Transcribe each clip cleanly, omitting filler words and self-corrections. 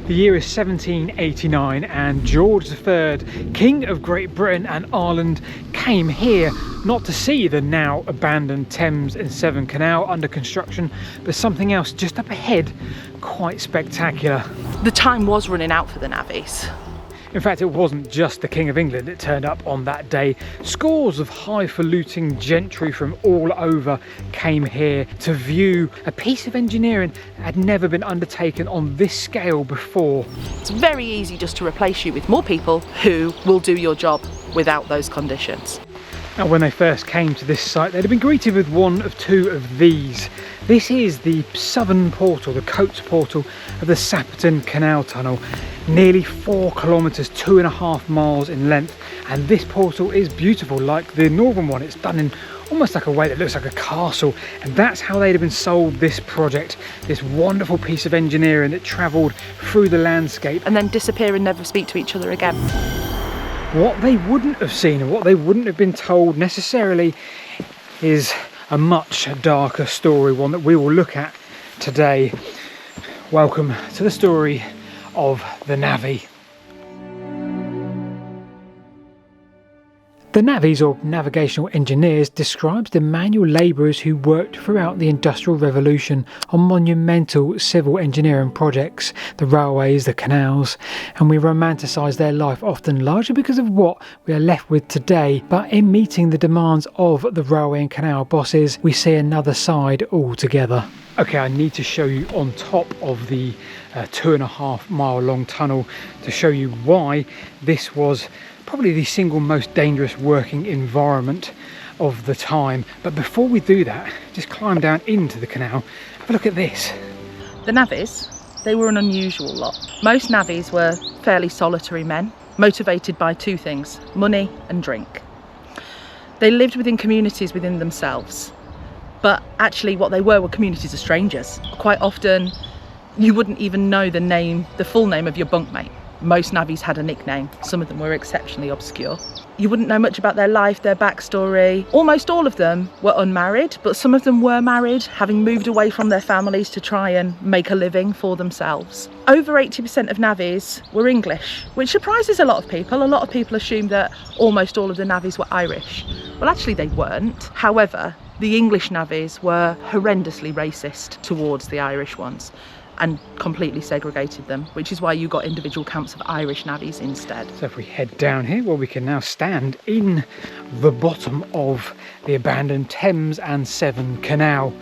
The year is 1789 and George III, King of Great Britain and Ireland, came here not to see the now abandoned Thames and Severn Canal under construction, but something else just up ahead, quite spectacular. The time was running out for the navvies. In fact, it wasn't just the King of England that turned up on that day. Scores of highfalutin gentry from all over came here to view a piece of engineering that had never been undertaken on this scale before. It's very easy just to replace you with more people who will do your job without those conditions. Now, when they first came to this site, they'd have been greeted with one of two of these. This is the southern portal, the Coates portal of the Sapperton Canal Tunnel, nearly 4 kilometres, 2.5 miles in length. And this portal is beautiful, like the northern one. It's done in almost like a way that looks like a castle. And that's how they'd have been sold this project, this wonderful piece of engineering that travelled through the landscape. And then disappear and never speak to each other again. What they wouldn't have seen and what they wouldn't have been told necessarily is a much darker story, one that we will look at today. Welcome to the story of the Navvy. The navvies, or navigational engineers, describes the manual labourers who worked throughout the Industrial Revolution on monumental civil engineering projects, the railways, the canals, and we romanticise their life often largely because of what we are left with today. But in meeting the demands of the railway and canal bosses, we see another side altogether. Okay, I need to show you on top of the 2.5 mile long tunnel to show you why this was probably the single most dangerous working environment of the time. But before we do that, just climb down into the canal. Have a look at this. The navvies, they were an unusual lot. Most navvies were fairly solitary men, motivated by two things: money and drink. They lived within communities within themselves, but actually what they were communities of strangers. Quite often you wouldn't even know the full name of your bunkmate. Most navvies had a nickname. Some of them were exceptionally obscure. You wouldn't know much about their life, their backstory. Almost all of them were unmarried, but some of them were married, having moved away from their families to try and make a living for themselves. Over 80% of navvies were English, which surprises a lot of people. A lot of people assume that almost all of the navvies were Irish. Well, actually they weren't. However, the English navvies were horrendously racist towards the Irish ones and completely segregated them, which is why you got individual camps of Irish navvies instead. So if we head down here, well, we can now stand in the bottom of the abandoned Thames and Severn Canal.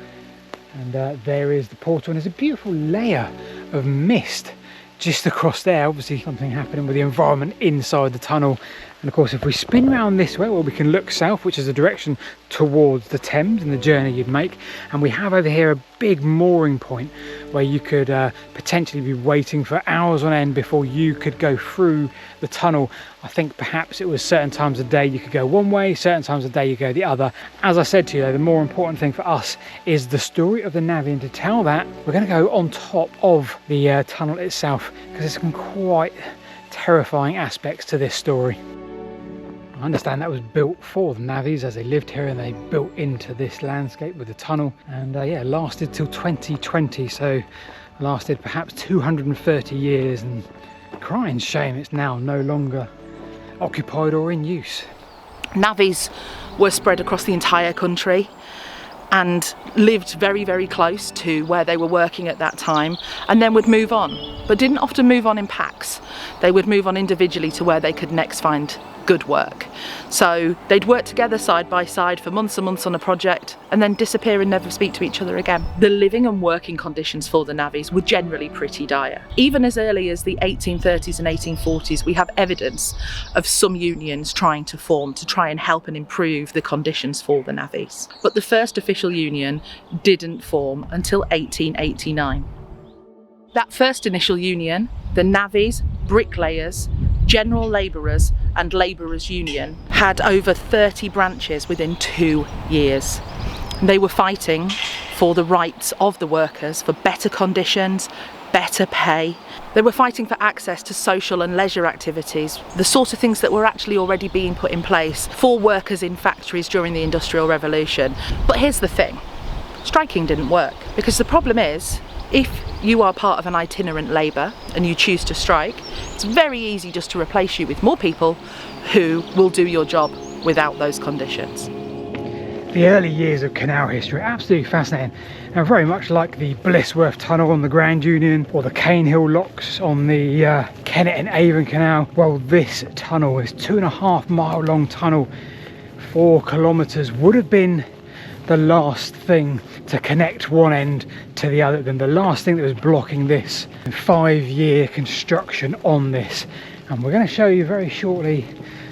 And there is the portal, and there's a beautiful layer of mist just across there. Obviously something happening with the environment inside the tunnel. And of course, if we spin round this way, well, we can look south, which is the direction towards the Thames and the journey you'd make. And we have over here a big mooring point where you could potentially be waiting for hours on end before you could go through the tunnel. I think perhaps it was certain times of day you could go one way, certain times of day you go the other. As I said to you though, the more important thing for us is the story of the Navvy, and to tell that, we're going to go on top of the tunnel itself, because there's some quite terrifying aspects to this story. I understand that was built for the navvies as they lived here, and they built into this landscape with the tunnel, and yeah, lasted till 2020, so lasted perhaps 230 years, and crying shame it's now no longer occupied or in use. Navvies were spread across the entire country and lived very, very close to where they were working at that time, and then would move on, but didn't often move on in packs. They would move on individually to where they could next find good work. So they'd work together side by side for months and months on a project, and then disappear and never speak to each other again. The living and working conditions for the navvies were generally pretty dire. Even as early as the 1830s and 1840s, we have evidence of some unions trying to form to try and help and improve the conditions for the navvies. But the first official union didn't form until 1889. That first initial union, the navvies, bricklayers, general labourers and labourers union, had over 30 branches within 2 years. They were fighting for the rights of the workers, for better conditions, better pay. They were fighting for access to social and leisure activities, the sort of things that were actually already being put in place for workers in factories during the Industrial Revolution. But here's the thing, striking didn't work, because the problem is If you are part of an itinerant labour and you choose to strike, it's very easy just to replace you with more people who will do your job without those conditions. The early years of canal history are absolutely fascinating, and very much like the Blissworth Tunnel on the Grand Union or the Canehill Locks on the Kennet and Avon Canal. Well, this tunnel is 2.5 mile long tunnel, 4 kilometres, would have been the last thing to connect one end to the other, then the last thing that was blocking this. 5-year construction on this, and we're going to show you very shortly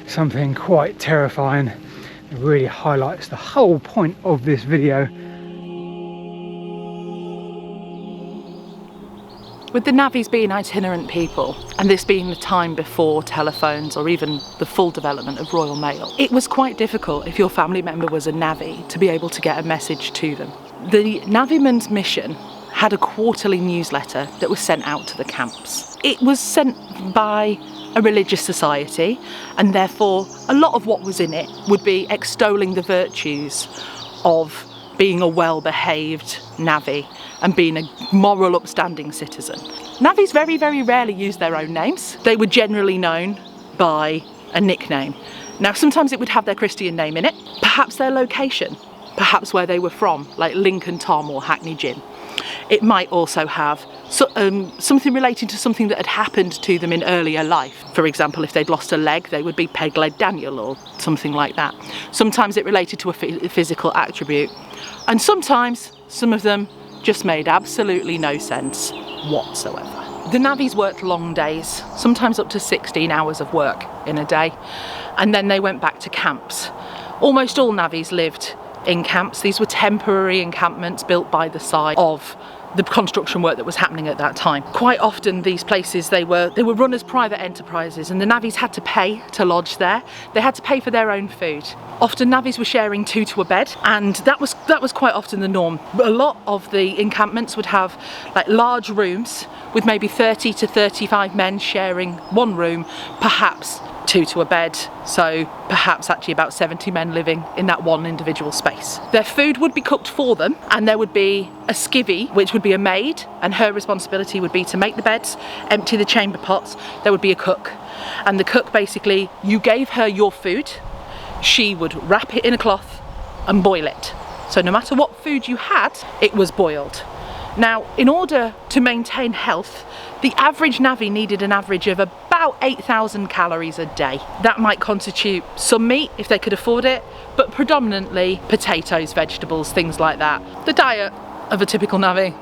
something quite terrifying. It really highlights the whole point of this video. With the navvies being itinerant people, and this being the time before telephones or even the full development of Royal Mail, it was quite difficult if your family member was a navvy to be able to get a message to them. The navvyman's mission had a quarterly newsletter that was sent out to the camps. It was sent by a religious society, and therefore a lot of what was in it would be extolling the virtues of being a well-behaved navvy and being a moral, upstanding citizen. Navvies very, very rarely used their own names. They were generally known by a nickname. Now, sometimes it would have their Christian name in it, perhaps their location, perhaps where they were from, like Lincoln Tom or Hackney Jim. It might also have something relating to something that had happened to them in earlier life. For example, if they'd lost a leg, they would be Peg-Leg Daniel or something like that. Sometimes it related to a physical attribute, and sometimes some of them just made absolutely no sense whatsoever. The navvies worked long days, sometimes up to 16 hours of work in a day, and then they went back to camps. Almost all navvies lived in camps. These were temporary encampments built by the side of the construction work that was happening at that time. Quite often these places, they were run as private enterprises, and the navvies had to pay to lodge there. They had to pay for their own food. Often navvies were sharing 2 to a bed, and that was quite often the norm. A lot of the encampments would have like large rooms with maybe 30 to 35 men sharing one room, perhaps 2 to a bed, so perhaps actually about 70 men living in that one individual space. Their food would be cooked for them, and there would be a skivvy, which would be a maid, and her responsibility would be to make the beds, empty the chamber pots. There would be a cook, and the cook, basically, you gave her your food, she would wrap it in a cloth and boil it. So no matter what food you had, it was boiled. Now, in order to maintain health, the average navvy needed an average of about 8,000 calories a day. That might constitute some meat if they could afford it, but predominantly potatoes, vegetables, things like that. The diet of a typical navvy,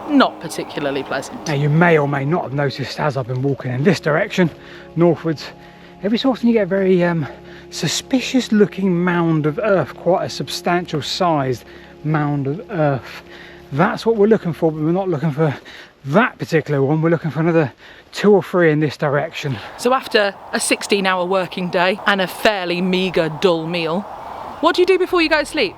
not particularly pleasant. Now, you may or may not have noticed as I've been walking in this direction, northwards, every so often you get a very suspicious looking mound of earth, quite a substantial sized mound of earth. That's what we're looking for, but we're not looking for that particular one. We're looking for another 2 or 3 in this direction. So after a 16-hour working day and a fairly meagre, dull meal, what do you do before you go to sleep?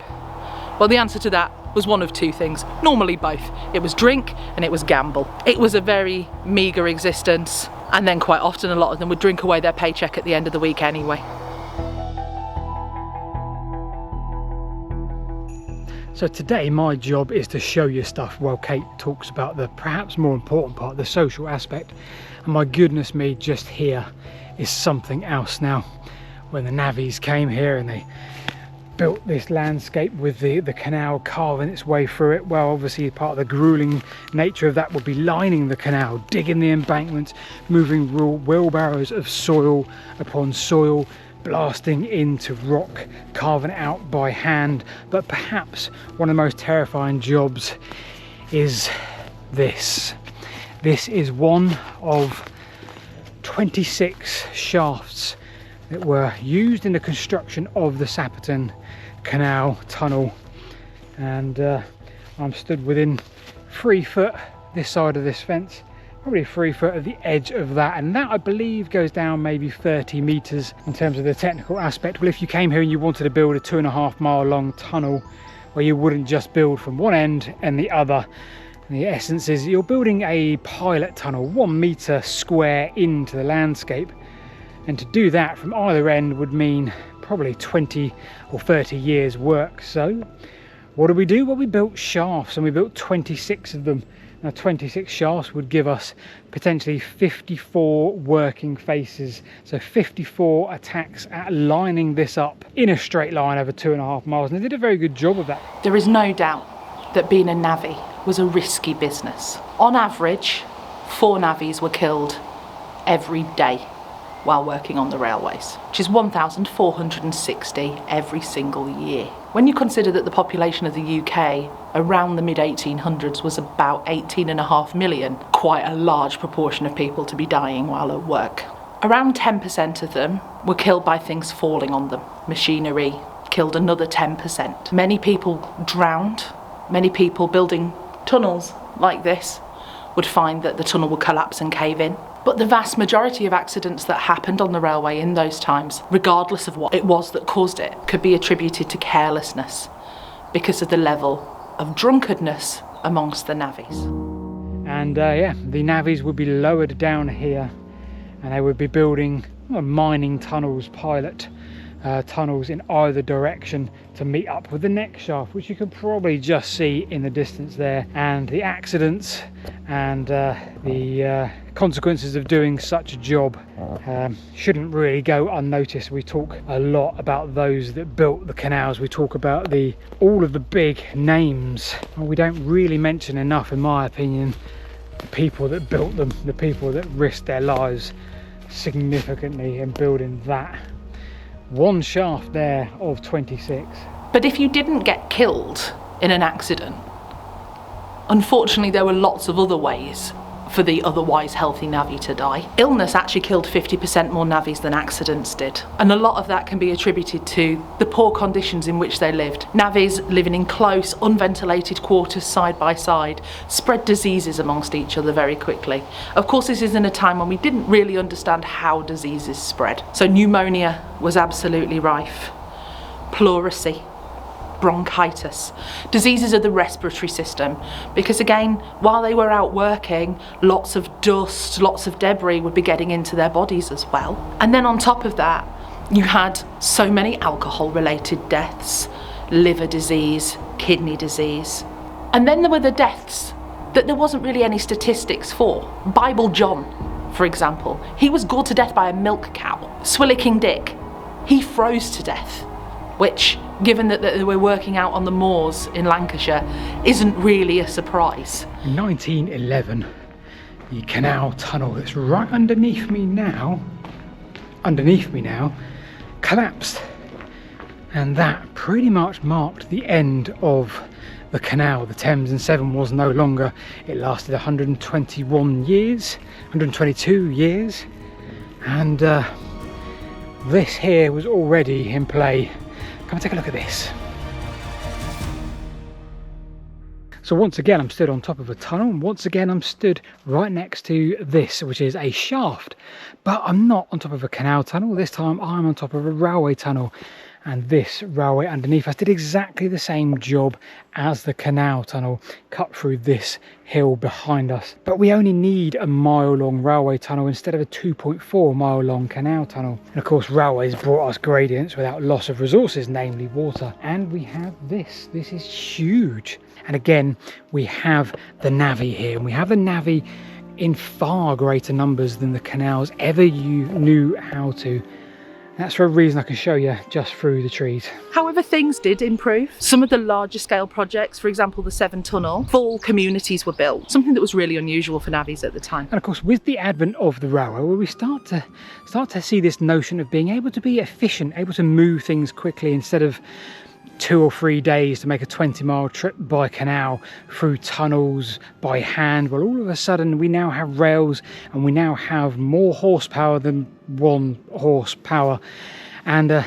Well, the answer to that was one of 2 things, normally both. It was drink and it was gamble. It was a very meagre existence, and then quite often a lot of them would drink away their paycheck at the end of the week anyway. So today my job is to show you stuff while Kate talks about the perhaps more important part, the social aspect. And my goodness me, just here is something else. Now, when the navvies came here and they built this landscape with the canal carving its way through it, well, obviously part of the grueling nature of that would be lining the canal, digging the embankments, moving wheelbarrows of soil upon soil, blasting into rock, carving it out by hand. But perhaps one of the most terrifying jobs is this. This is one of 26 shafts that were used in the construction of the Sapperton Canal Tunnel, and I'm stood within 3 foot this side of this fence, probably 3 foot of the edge of that, and that I believe goes down maybe 30 meters in terms of the technical aspect. Well, if you came here and you wanted to build a 2.5 mile long tunnel where you wouldn't just build from one end and the other, the essence is you're building a pilot tunnel 1 meter square into the landscape, and to do that from either end would mean probably 20 or 30 years work. So what did we do? Well, we built shafts, and we built 26 of them. Now 26 shafts would give us potentially 54 working faces, so 54 attacks at lining this up in a straight line over 2.5 miles, and they did a very good job of that. There is no doubt that being a navvy was a risky business. On average, 4 navvies were killed every day while working on the railways, which is 1,460 every single year. When you consider that the population of the UK around the mid-1800s was about 18.5 million, quite a large proportion of people to be dying while at work. Around 10% of them were killed by things falling on them. Machinery killed another 10%. Many people drowned. Many people building tunnels like this would find that the tunnel would collapse and cave in. But the vast majority of accidents that happened on the railway in those times, regardless of what it was that caused it, could be attributed to carelessness because of the level of drunkenness amongst the navvies. And yeah, the navvies would be lowered down here and they would be building mining tunnels, pilot tunnels in either direction to meet up with the next shaft, which you can probably just see in the distance there. And the accidents and the consequences of doing such a job shouldn't really go unnoticed. We talk a lot about those that built the canals. We talk about all of the big names. Well, we don't really mention enough, in my opinion, the people that built them, the people that risked their lives significantly in building that one shaft there of 26. But if you didn't get killed in an accident, unfortunately there were lots of other ways for the otherwise healthy navvy to die. Illness actually killed 50% more navvies than accidents did, and a lot of that can be attributed to the poor conditions in which they lived. Navvies living in close, unventilated quarters side by side spread diseases amongst each other very quickly. Of course, this is in a time when we didn't really understand how diseases spread. So pneumonia was absolutely rife, pleurisy, bronchitis, diseases of the respiratory system, because again, while they were out working, lots of dust, lots of debris would be getting into their bodies as well. And then on top of that, you had so many alcohol related deaths, liver disease, kidney disease. And then there were the deaths that there wasn't really any statistics for. Bible John, for example, he was gored to death by a milk cow. Swillicking Dick, he froze to death, which, given that they were working out on the moors in Lancashire, isn't really a surprise. In 1911, the canal tunnel that's right underneath me now, collapsed. And that pretty much marked the end of the canal. The Thames and Severn was no longer. It lasted 122 years. And this here was already in play. Come and take a look at this. So once again I'm stood on top of a tunnel, and once again I'm stood right next to this, which is a shaft. But I'm not on top of a canal tunnel. This time I'm on top of a railway tunnel. And this railway underneath us did exactly the same job as the canal tunnel, cut through this hill behind us. But we only need a mile-long railway tunnel instead of a 2.4-mile-long canal tunnel. And of course, railways brought us gradients without loss of resources, namely water. And we have this. This is huge. And again, we have the navvy here, and we have the navvy in far greater numbers than the canals ever knew how to. That's for a reason I can show you just through the trees. However, things did improve. Some of the larger scale projects, for example the Severn Tunnel, full communities were built, something that was really unusual for navvies at the time. And of course, with the advent of the railway, we start to see this notion of being able to be efficient, able to move things quickly instead of 2 or 3 days to make a 20-mile trip by canal, through tunnels, by hand. Well, all of a sudden we now have rails, and we now have more horsepower than 1 horsepower. And I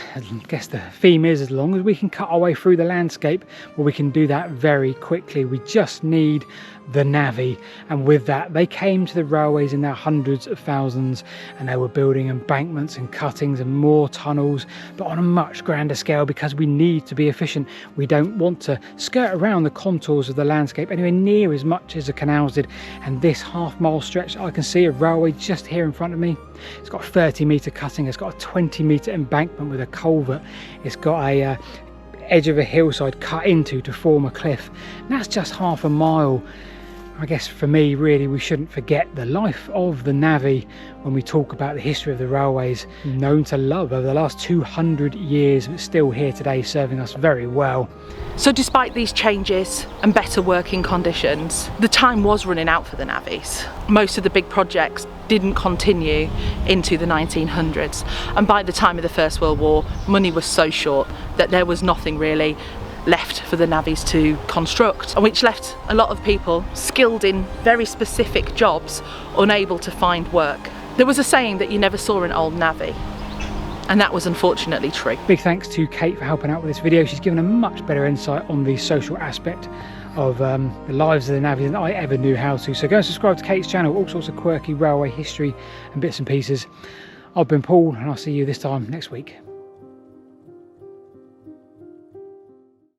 guess the theme is, as long as we can cut our way through the landscape, well, we can do that very quickly. We just need the navvy. And with that, they came to the railways in their hundreds of thousands, and they were building embankments and cuttings and more tunnels, but on a much grander scale, because we need to be efficient. We don't want to skirt around the contours of the landscape anywhere near as much as the canals did. And this half-mile stretch, I can see a railway just here in front of me. It's got a 30-metre cutting, it's got a 20-metre embankment with a culvert, it's got a edge of a hillside cut into to form a cliff. And that's just half a mile. I guess for me, really, we shouldn't forget the life of the Navvy when we talk about the history of the railways, known to love over the last 200 years, but still here today, serving us very well. So despite these changes and better working conditions, the time was running out for the navvies. Most of the big projects didn't continue into the 1900s, and by the time of the First World War, money was so short that there was nothing really left for the navvies to construct, and which left a lot of people skilled in very specific jobs unable to find work. There was a saying that you never saw an old navvy, and that was unfortunately true. Big thanks to Kate for helping out with this video. She's given a much better insight on the social aspect of the lives of the navvies than I ever knew how to. So go and subscribe to Kate's channel, all sorts of quirky railway history and bits and pieces. I've been Paul, and I'll see you this time next week.